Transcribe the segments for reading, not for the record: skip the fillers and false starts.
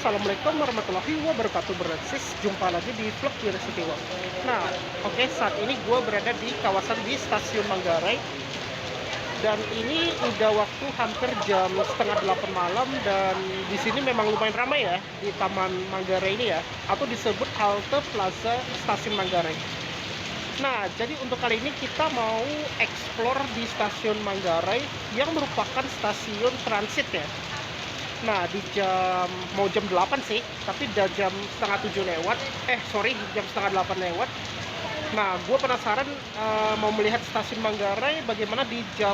Assalamualaikum warahmatullahi wabarakatuh. Bersis, jumpa lagi di vlog Wira Setiwa. Nah, oke, saat ini gue berada di kawasan di Stasiun Manggarai. Dan ini udah waktu hampir jam setengah 8 malam. Dan di sini memang lumayan ramai ya, di Taman Manggarai ini ya, atau disebut halte Plaza Stasiun Manggarai. Nah, jadi untuk kali ini kita mau explore di Stasiun Manggarai yang merupakan stasiun transit ya. Nah, di mau jam 8 sih, tapi udah jam setengah 7 lewat. Jam setengah 8 lewat. Nah, gue penasaran mau melihat stasiun Manggarai bagaimana di jam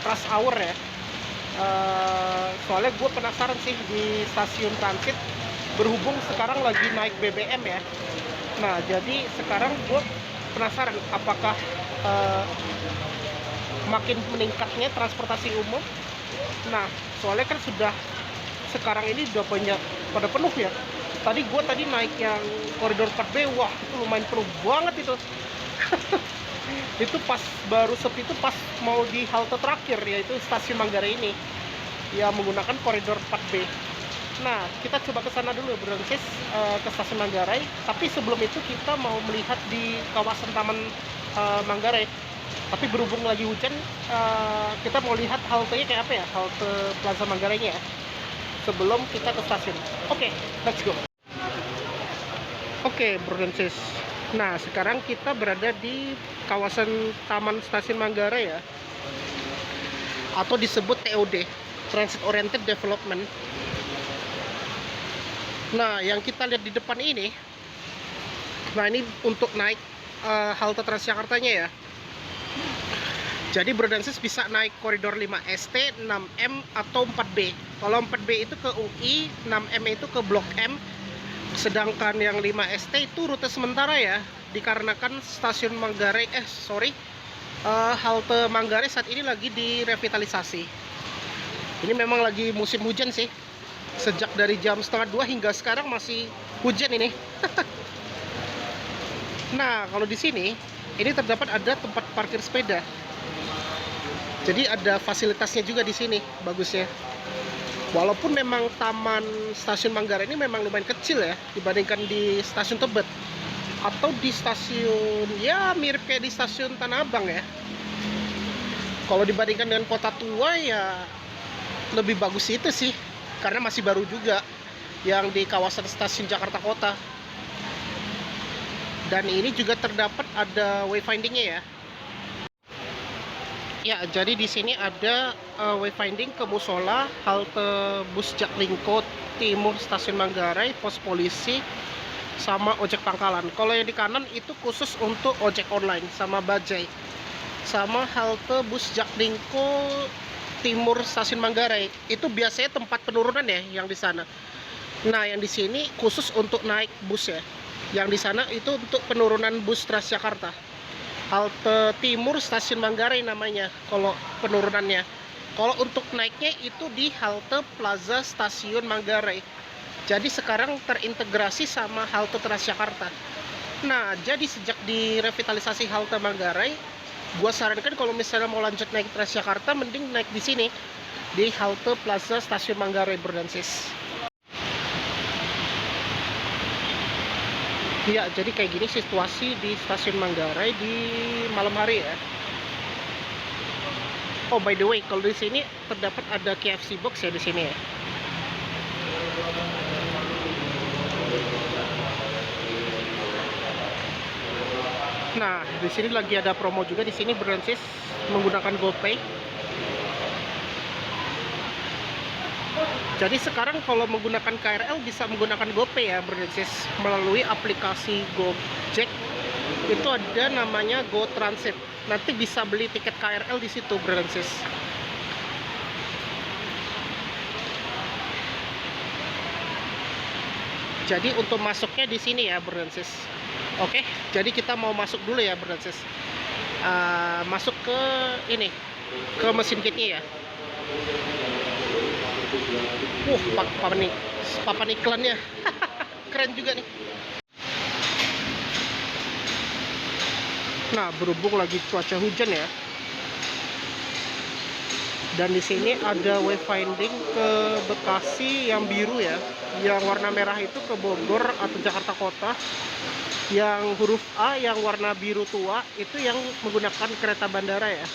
rush hour ya. Soalnya gue penasaran sih di stasiun transit, berhubung sekarang lagi naik BBM ya. Nah, jadi sekarang gue penasaran apakah makin meningkatnya transportasi umum. Nah, soalnya kan sekarang ini udah banyak pada penuh ya. Tadi naik yang koridor 4B, wah itu lumayan penuh banget itu. Itu pas baru sepi itu pas mau di halte terakhir, yaitu stasiun Manggarai ini yang menggunakan koridor 4B. Nah, kita coba ke sana dulu berangkat ke stasiun Manggarai. Tapi sebelum itu kita mau melihat di kawasan Taman Manggarai. Tapi berhubung lagi hujan, kita mau lihat haltenya kayak apa ya, halte Plaza Manggarainya ya, sebelum kita ke stasiun. Oke, let's go. Oke, bro dan sis. Nah, sekarang kita berada di kawasan Taman Stasiun Manggarai ya, atau disebut TOD, Transit Oriented Development. Nah, yang kita lihat di depan ini, nah ini untuk naik halte Transjakartanya ya. Jadi bro dan sis bisa naik koridor 5ST, 6M, atau 4B. Kalau 4B itu ke UI, 6M itu ke Blok M. Sedangkan yang 5ST itu rute sementara ya, dikarenakan stasiun Manggarai, halte Manggarai saat ini lagi direvitalisasi. Ini memang lagi musim hujan sih. Sejak dari jam setengah 2 hingga sekarang masih hujan ini. Nah, kalau di sini, ini terdapat ada tempat parkir sepeda. Jadi ada fasilitasnya juga di sini, bagusnya. Walaupun memang taman stasiun Manggarai ini memang lumayan kecil ya dibandingkan di stasiun Tebet atau di stasiun ya mirip kayak di stasiun Tanah Abang ya. Kalau dibandingkan dengan kota tua ya lebih bagus itu sih, karena masih baru juga yang di kawasan stasiun Jakarta Kota. Dan ini juga terdapat ada wayfindingnya ya. Ya, jadi di sini ada wayfinding ke musola, halte bus Jaklingko Timur Stasiun Manggarai, pos polisi, sama ojek pangkalan. Kalau yang di kanan itu khusus untuk ojek online sama bajai. Sama halte bus Jaklingko Timur Stasiun Manggarai, itu biasanya tempat penurunan ya yang di sana. Nah, yang di sini khusus untuk naik bus ya. Yang di sana itu untuk penurunan bus Transjakarta. Halte Timur Stasiun Manggarai namanya kalau penurunannya. Kalau untuk naiknya itu di halte Plaza Stasiun Manggarai. Jadi sekarang terintegrasi sama halte Transjakarta. Nah, jadi sejak direvitalisasi halte Manggarai, gua sarankan kalau misalnya mau lanjut naik Transjakarta, mending naik di sini di halte Plaza Stasiun Manggarai, Berdansis. Ya, jadi kayak gini situasi di stasiun Manggarai di malam hari ya. Oh, by the way, kalau di sini terdapat ada KFC box ya di sini ya. Nah, di sini lagi ada promo juga di sini berbasis menggunakan GoPay. Jadi sekarang kalau menggunakan KRL bisa menggunakan GoPay ya berbasis melalui aplikasi Gojek. Itu ada namanya Go Transit. Nanti bisa beli tiket KRL di situ berbasis. Jadi untuk masuknya di sini ya berbasis. Oke, jadi kita mau masuk dulu ya berbasis. Masuk ke ini, ke mesin gate-nya ya. Papan iklannya keren juga nih. Nah, berhubung lagi cuaca hujan ya, Dan di sini ada wayfinding ke Bekasi yang biru ya. Yang warna merah itu ke Bogor atau Jakarta Kota. Yang huruf A yang warna biru tua itu yang menggunakan kereta bandara ya.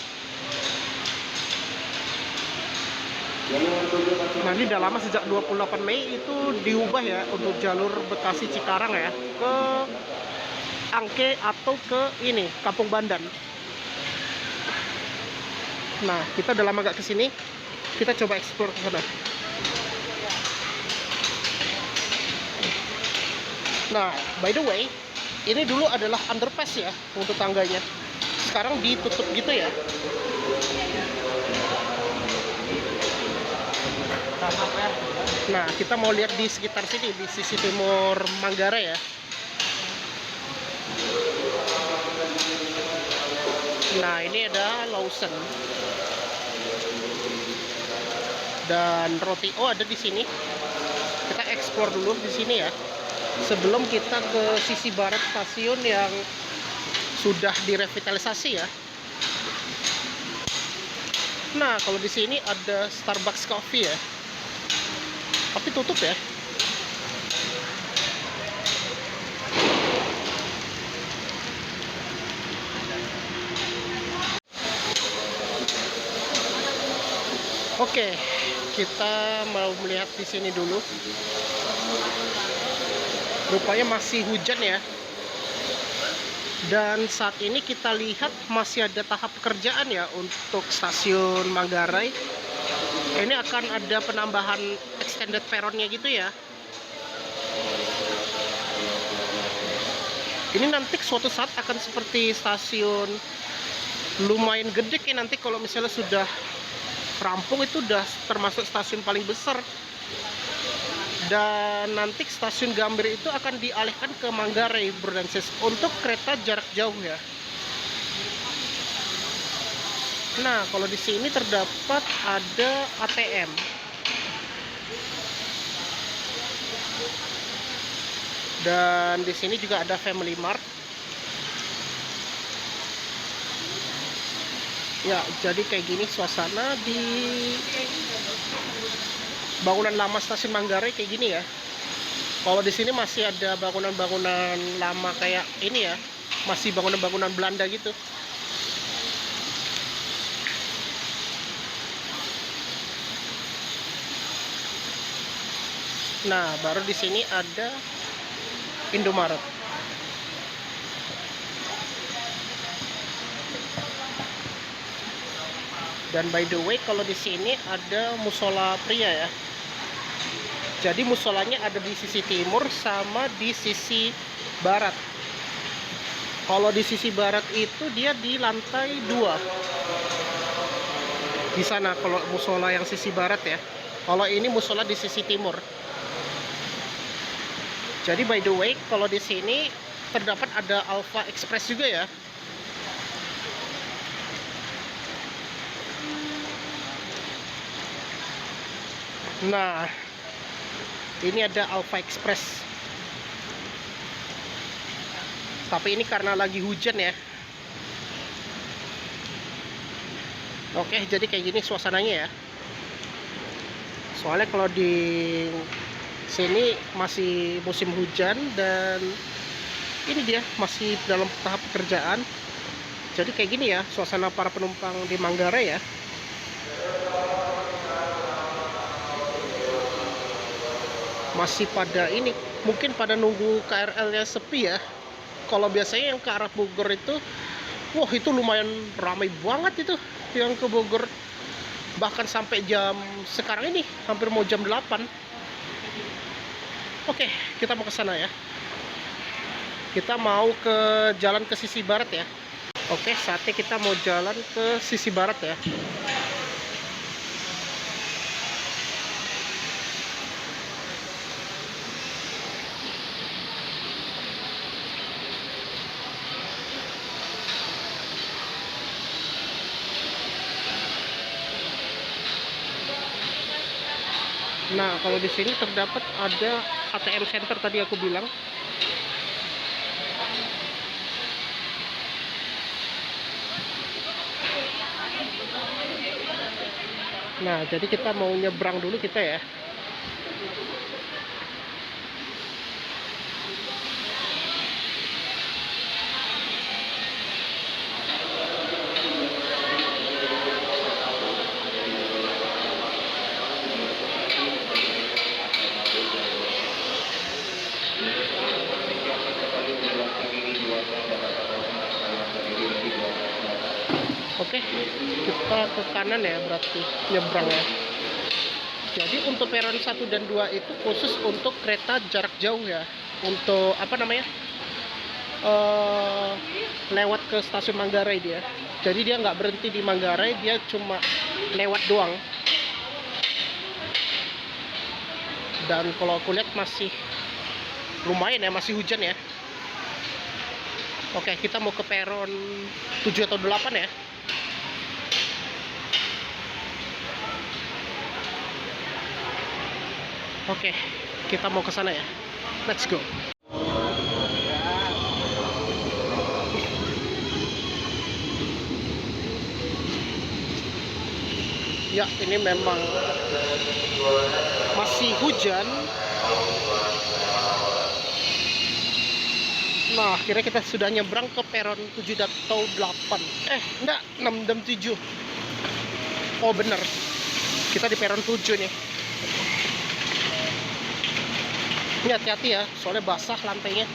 Nah, ini udah lama, sejak 28 Mei itu diubah ya untuk jalur Bekasi Cikarang ya, ke Angke atau ke ini Kampung Bandan. Nah, kita udah lama gak kesini, kita coba explore ke sana. Nah, by the way, ini dulu adalah underpass ya untuk tangganya. Sekarang ditutup gitu ya. Nah, kita mau lihat di sekitar sini, di sisi timur Manggarai ya. Nah, ini ada Lawson. Dan Roti O ada di sini. Kita explore dulu di sini ya. Sebelum kita ke sisi barat stasiun yang sudah direvitalisasi ya. Nah, kalau di sini ada Starbucks Coffee ya. Tapi tutup ya. Oke, kita mau melihat di sini dulu. Rupanya masih hujan ya. Dan saat ini kita lihat masih ada tahap pekerjaan ya untuk stasiun Manggarai. Ini akan ada penambahan extended peronnya gitu ya. Ini nanti suatu saat akan seperti stasiun lumayan gede ya nanti kalau misalnya sudah rampung, itu udah termasuk stasiun paling besar. Dan nanti stasiun Gambir itu akan dialihkan ke Manggarai, Bro dan Sis, untuk kereta jarak jauh ya. Nah, kalau di sini terdapat ada ATM. Dan di sini juga ada Family Mart. Ya, jadi kayak gini suasana di bangunan lama stasiun Manggarai kayak gini ya. Kalau di sini masih ada bangunan-bangunan lama kayak ini ya, masih bangunan-bangunan Belanda gitu. Nah, baru di sini ada Indomaret. Dan by the way, kalau di sini ada musola pria ya. Jadi musolanya ada di sisi timur sama di sisi barat. Kalau di sisi barat itu dia di lantai 2. Di sana kalau musola yang sisi barat ya. Kalau ini musola di sisi timur. Jadi by the way, kalau di sini terdapat ada Alpha Express juga ya. Nah, ini ada Alpha Express. Tapi ini karena lagi hujan ya. Oke, jadi kayak gini suasananya ya. Soalnya kalau di sini masih musim hujan dan ini dia masih dalam tahap pekerjaan. Jadi kayak gini ya suasana para penumpang di Manggarai ya. Masih pada ini, mungkin pada nunggu KRL-nya sepi ya. Kalau biasanya yang ke arah Bogor itu, wah itu lumayan ramai banget itu yang ke Bogor. Bahkan sampai jam sekarang ini hampir mau jam 8. Oke, kita mau ke sana ya. Kita mau ke jalan ke sisi barat ya. Oke, saatnya kita mau jalan ke sisi barat ya. Nah, kalau di sini terdapat ada ATM center tadi aku bilang. Nah, jadi kita mau nyebrang dulu kita ya. Oke, kita ke kanan ya berarti nyebrang ya. Jadi untuk peron 1 dan 2 itu khusus untuk kereta jarak jauh ya. Untuk apa namanya? Lewat ke stasiun Manggarai dia. Jadi dia nggak berhenti di Manggarai, dia cuma lewat doang. Dan kalau aku lihat masih lumayan ya, masih hujan ya. Oke, kita mau ke peron 7 atau 8 ya. Oke, kita mau ke sana ya. Let's go. Ya, ini memang masih hujan. Nah, akhirnya kita sudah nyebrang ke peron 7 atau 8. Enggak, 6 dan 7. Oh, bener. Kita di peron 7 nih. Ini hati-hati ya, soalnya basah lantainya.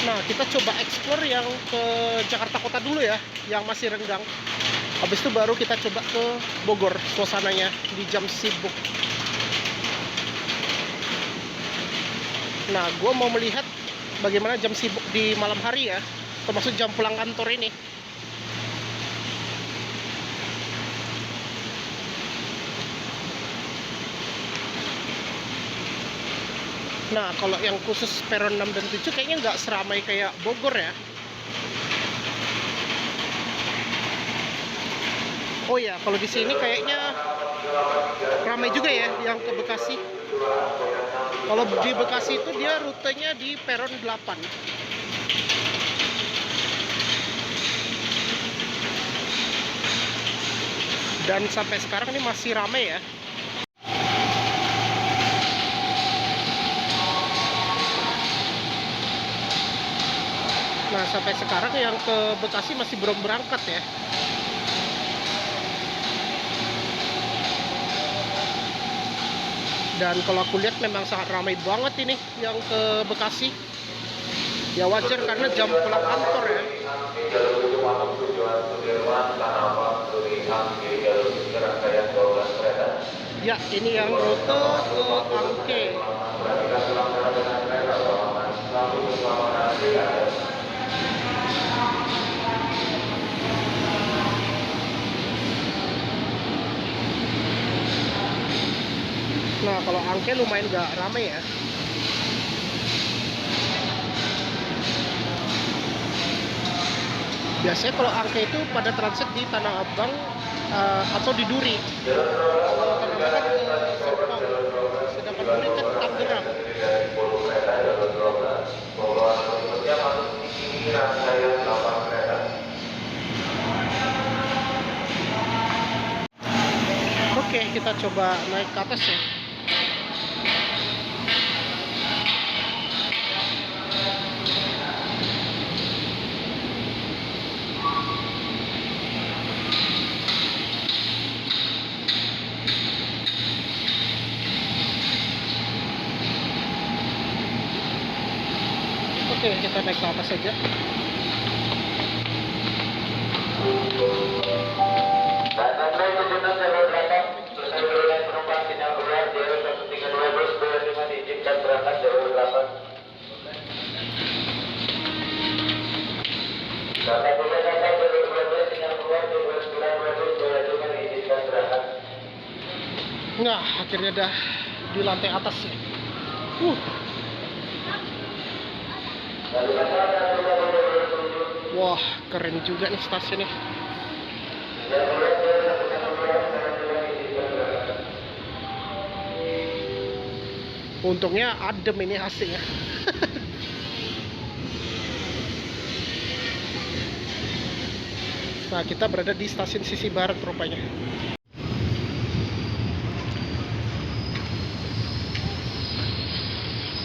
Nah, kita coba explore yang ke Jakarta Kota dulu ya, yang masih renggang. Habis itu baru kita coba ke Bogor, suasananya di jam sibuk. Nah, gue mau melihat bagaimana jam sibuk di malam hari ya, termasuk jam pulang kantor ini. Nah, kalau yang khusus peron 6 dan 7 kayaknya nggak seramai kayak Bogor ya. Oh ya, kalau di sini kayaknya ramai juga ya yang ke Bekasi. Kalau di Bekasi itu dia rutenya di peron 8. Dan sampai sekarang ini masih ramai ya. Nah, sampai sekarang yang ke Bekasi masih belum berangkat ya. Dan kalau aku lihat memang sangat ramai banget ini yang ke Bekasi. Ya wajar karena jam pulang kantor ya. Ya, ini yang rute ke Angke. Nah, kalau Angke lumayan gak ramai ya. Biasanya kalau Angke itu pada transit di Tanah Abang atau di Duri. Kalau Tanah Abang ke Serpong, sedangkan Duri kan Tangerang. Oke, kita coba naik ke atas ya. Oke, kita naik ke atas saja. Nah, akhirnya udah di lantai atas ya. Wah, keren juga nih stasiunnya. Untungnya adem ini AC-nya. Nah, kita berada di stasiun sisi barat rupanya.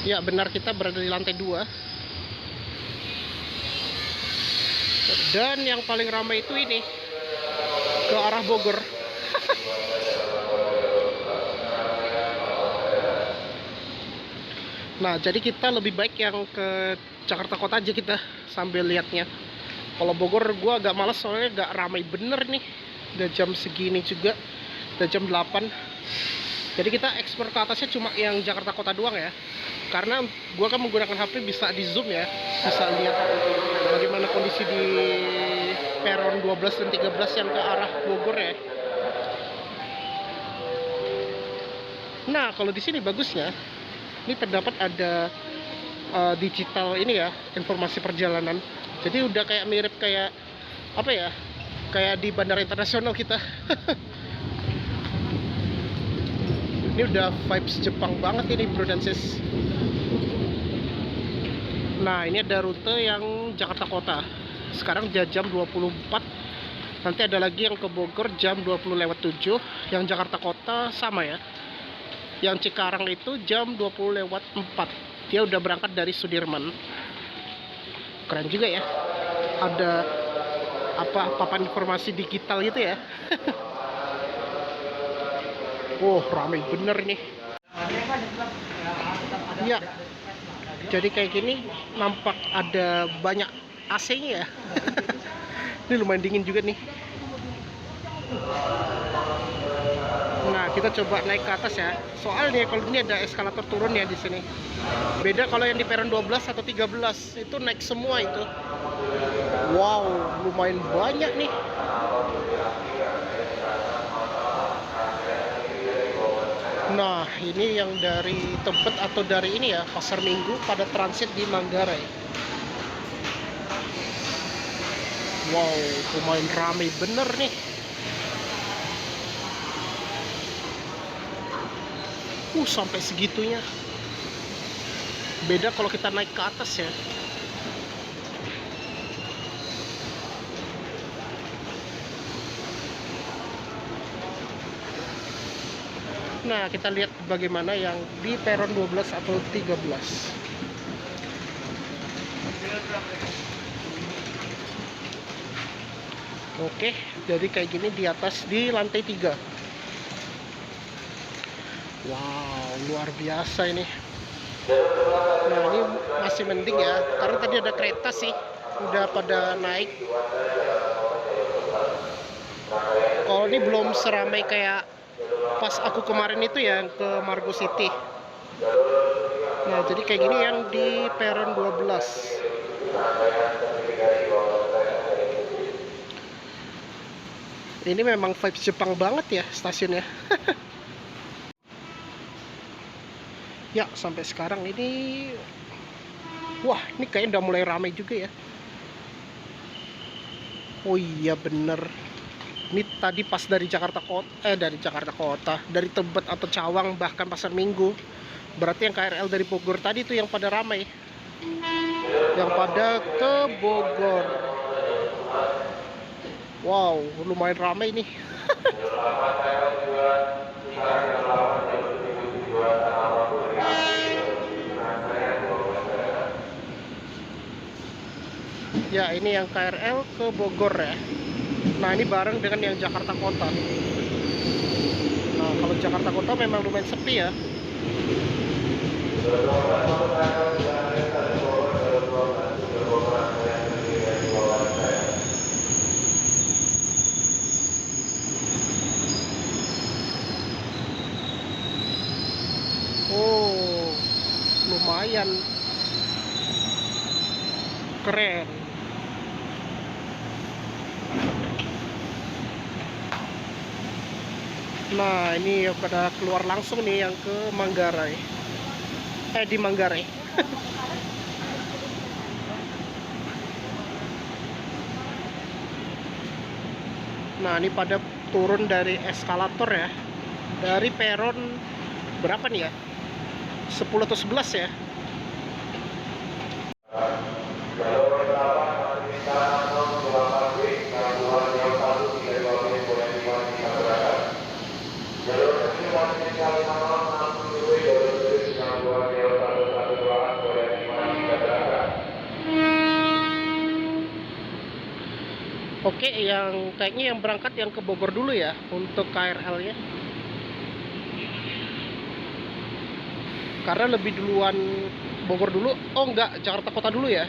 Ya, benar, kita berada di lantai 2. Dan yang paling ramai itu ini, ke arah Bogor. Nah, jadi kita lebih baik yang ke Jakarta Kota aja kita sambil lihatnya. Kalau Bogor gue agak males soalnya gak ramai bener nih. Udah jam segini juga, udah jam 8. Jadi kita explore ke atasnya cuma yang Jakarta Kota doang ya. Karena gue kan menggunakan HP bisa di zoom ya, bisa lihat bagaimana kondisi di peron 12 dan 13 yang ke arah Bogor ya. Nah, kalau di sini bagusnya, ini terdapat ada digital ini ya, informasi perjalanan. Jadi udah kayak mirip kayak apa ya, kayak di bandara internasional kita. Ini udah vibes Jepang banget ini, bro dan sis. Nah, ini ada rute yang Jakarta Kota. Sekarang jam 24. Nanti ada lagi yang ke Bogor jam 20:07. Yang Jakarta Kota sama ya. Yang Cikarang itu jam 20:04. Dia udah berangkat dari Sudirman. Keren juga ya. Ada papan informasi digital gitu ya. Wow, ramai bener nih. Ya, jadi kayak gini nampak ada banyak AC-nya ya. Ini lumayan dingin juga nih. Nah, kita coba naik ke atas ya. Soalnya kalau ini ada eskalator turun ya di sini. Beda kalau yang di peron 12 atau 13 itu naik semua itu. Wow, lumayan banyak nih. Nah, ini yang dari Tebet atau dari ini ya, Pasar Minggu pada transit di Manggarai. Wow, lumayan ramai bener nih. Sampai segitunya. Beda kalau kita naik ke atas ya. Nah, kita lihat bagaimana yang di peron 12 atau 13. Oke, jadi kayak gini di atas di lantai 3. Wow, luar biasa ini. Nah, ini masih mending ya, karena tadi ada kereta sih, udah pada naik. Kalau ini belum seramai kayak pas aku kemarin itu ya ke Margo City. Nah, jadi kayak gini yang di peron 12. Ini memang vibes Jepang banget ya stasiunnya. Ya, sampai sekarang ini, wah, ini kayaknya udah mulai ramai juga ya. Oh iya bener, ini tadi pas dari Jakarta Kota, dari Tebet atau Cawang bahkan Pasar Minggu. Berarti yang KRL dari Bogor tadi tuh yang pada ramai, yang pada ke Bogor. Wow, lumayan ramai nih. Ya, ini yang KRL ke Bogor ya. Nah, ini bareng dengan yang Jakarta Kota. Nah, kalau Jakarta Kota memang lumayan sepi ya. Oh, lumayan keren. Nah, ini pada keluar langsung nih yang ke Manggarai. Di Manggarai. Nah, ini pada turun dari eskalator ya. Dari peron berapa nih ya? 10 atau 11 ya. Oke, yang kayaknya yang berangkat yang ke Bogor dulu ya untuk KRL-nya. Karena lebih duluan Bogor dulu. Oh enggak, Jakarta Kota dulu ya.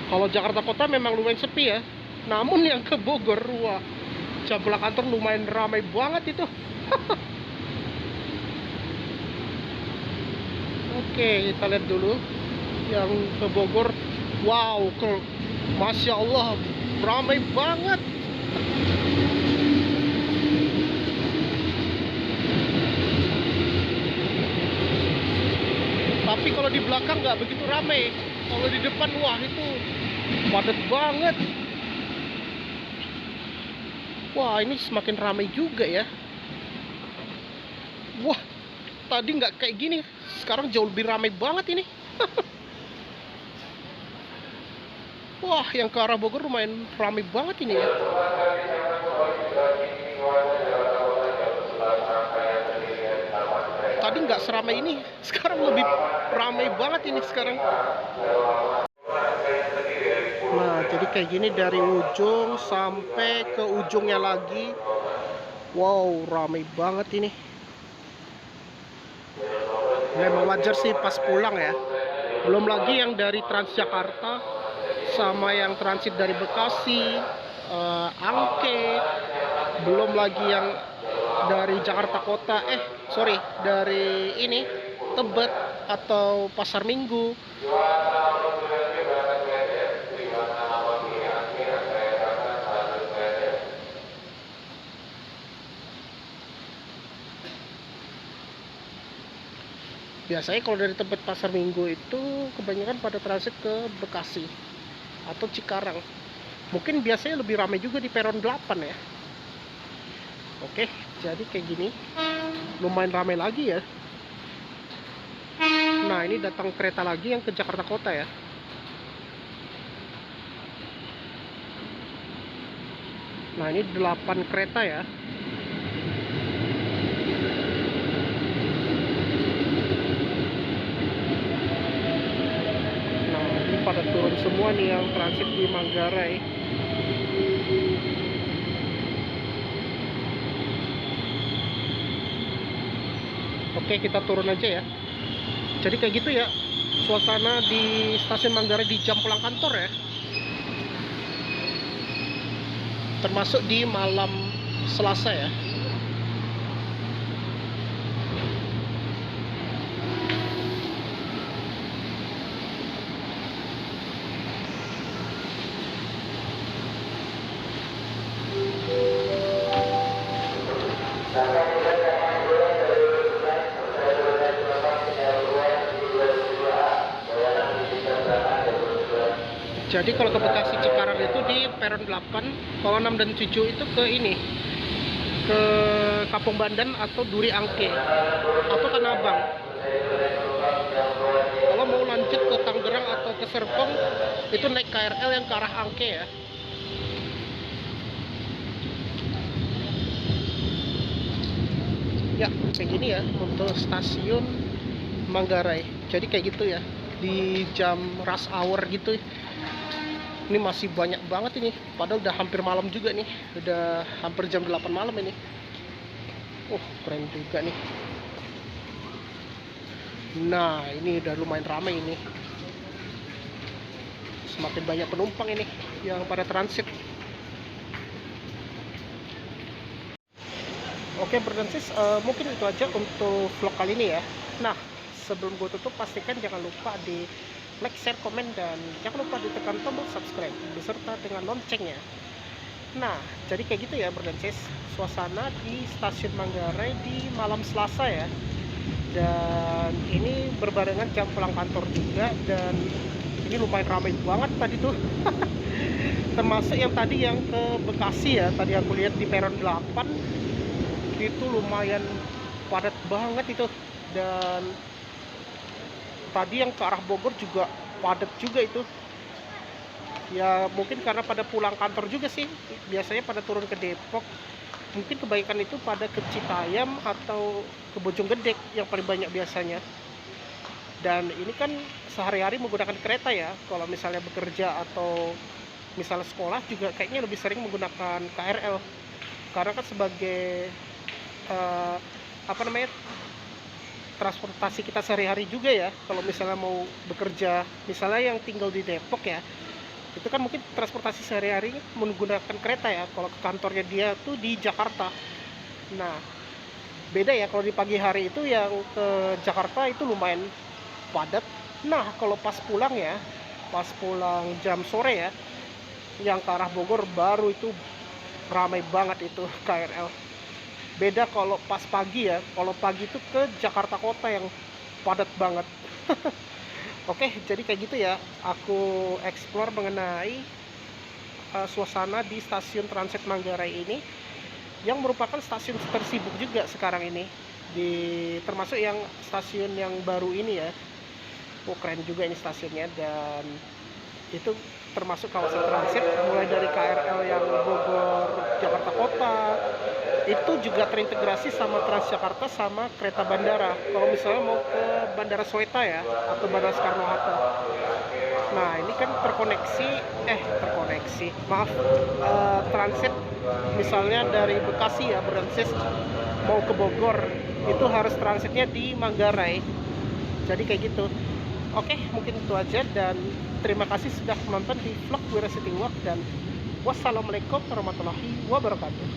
Kalau Jakarta Kota memang lumayan sepi ya. Namun yang ke Bogor, wah, jam pulang kantor lumayan ramai banget itu. Oke, kita lihat dulu yang ke Bogor. Wow, Masya Allah, ramai banget. Tapi kalau di belakang nggak begitu ramai. Kalau di depan, wah itu padat banget. Wah, ini semakin ramai juga ya. Wah, tadi nggak kayak gini. Sekarang jauh lebih ramai banget ini. Wah, yang ke arah Bogor lumayan ramai banget ini ya. Tadi nggak seramai ini. Sekarang lebih ramai banget ini sekarang. Nah, jadi kayak gini dari ujung sampai ke ujungnya lagi. Wow, ramai banget ini. Memang wajar sih pas pulang ya. Belum lagi yang dari Transjakarta sama yang transit dari Bekasi, Angke, belum lagi yang dari Jakarta Kota, dari ini Tebet atau Pasar Minggu. Biasanya kalau dari Tebet Pasar Minggu itu kebanyakan pada transit ke Bekasi atau Cikarang. Mungkin biasanya lebih ramai juga di peron 8 ya. Oke, jadi kayak gini lumayan ramai lagi ya. Nah, ini datang kereta lagi yang ke Jakarta Kota ya. Nah, ini 8 kereta ya. Nah, ini pada turun semua nih yang transit di Manggarai. Oke, kita turun aja ya. Jadi kayak gitu ya suasana di stasiun Manggarai di jam pulang kantor ya. Termasuk di malam Selasa ya. Jadi kalau ke Bekasi Cikarang itu di peron 8, kalau 6 dan 7 itu ke ini, ke Kampung Bandan atau Duri Angke atau Tanah Abang. Kalau mau lanjut ke Tangerang atau ke Serpong itu naik KRL yang ke arah Angke ya. Ya, kayak gini ya untuk stasiun Manggarai. Jadi kayak gitu ya, di jam rush hour gitu. Ini masih banyak banget ini, padahal udah hampir malam juga nih, udah hampir jam 8 malam ini. Keren juga nih. Nah, ini udah lumayan ramai ini. Semakin banyak penumpang ini yang pada transit. Oke, Berdensis, mungkin itu aja untuk vlog kali ini ya. Nah, sebelum gue tutup, pastikan jangan lupa di like, share, komen, dan jangan lupa ditekan tombol subscribe beserta dengan loncengnya. Nah, jadi kayak gitu ya Berdensis, suasana di stasiun Manggarai di malam Selasa ya. Dan ini berbarengan jam pulang kantor juga, dan ini lumayan ramai banget tadi tuh. Termasuk yang tadi yang ke Bekasi ya, tadi aku lihat di peron 8 itu lumayan padat banget itu. Dan tadi yang ke arah Bogor juga padat juga itu ya, mungkin karena pada pulang kantor juga sih, biasanya pada turun ke Depok. Mungkin kebanyakan itu pada ke Citayam atau ke Bojonggede yang paling banyak biasanya. Dan ini kan sehari-hari menggunakan kereta ya, kalau misalnya bekerja atau misalnya sekolah juga kayaknya lebih sering menggunakan KRL, karena kan sebagai eh, apa namanya, transportasi kita sehari-hari juga ya. Kalau misalnya mau bekerja, misalnya yang tinggal di Depok ya, itu kan mungkin transportasi sehari-hari menggunakan kereta ya, kalau ke kantornya dia tuh di Jakarta. Nah, beda ya kalau di pagi hari itu yang ke Jakarta itu lumayan padat. Nah, kalau pas pulang ya, pas pulang jam sore ya, yang ke arah Bogor baru itu ramai banget itu KRL. Beda kalau pas pagi ya, kalau pagi itu ke Jakarta Kota yang padat banget. Oke, jadi kayak gitu ya. Aku explore mengenai suasana di stasiun Transit Manggarai ini, yang merupakan stasiun tersibuk juga sekarang ini. Termasuk yang stasiun yang baru ini ya. Oh, keren juga ini stasiunnya, dan itu termasuk kawasan transit mulai dari KRL yang Bogor Jakarta Kota itu juga terintegrasi sama Transjakarta sama kereta bandara kalau misalnya mau ke Bandara Soeta ya atau Bandara Soekarno Hatta. Nah, ini kan terkoneksi, maaf, transit misalnya dari Bekasi ya, Beransis mau ke Bogor itu harus transitnya di Manggarai. Jadi kayak gitu. Oke, mungkin itu aja, dan terima kasih sudah menonton di vlog Wira City Walk, dan wassalamualaikum warahmatullahi wabarakatuh.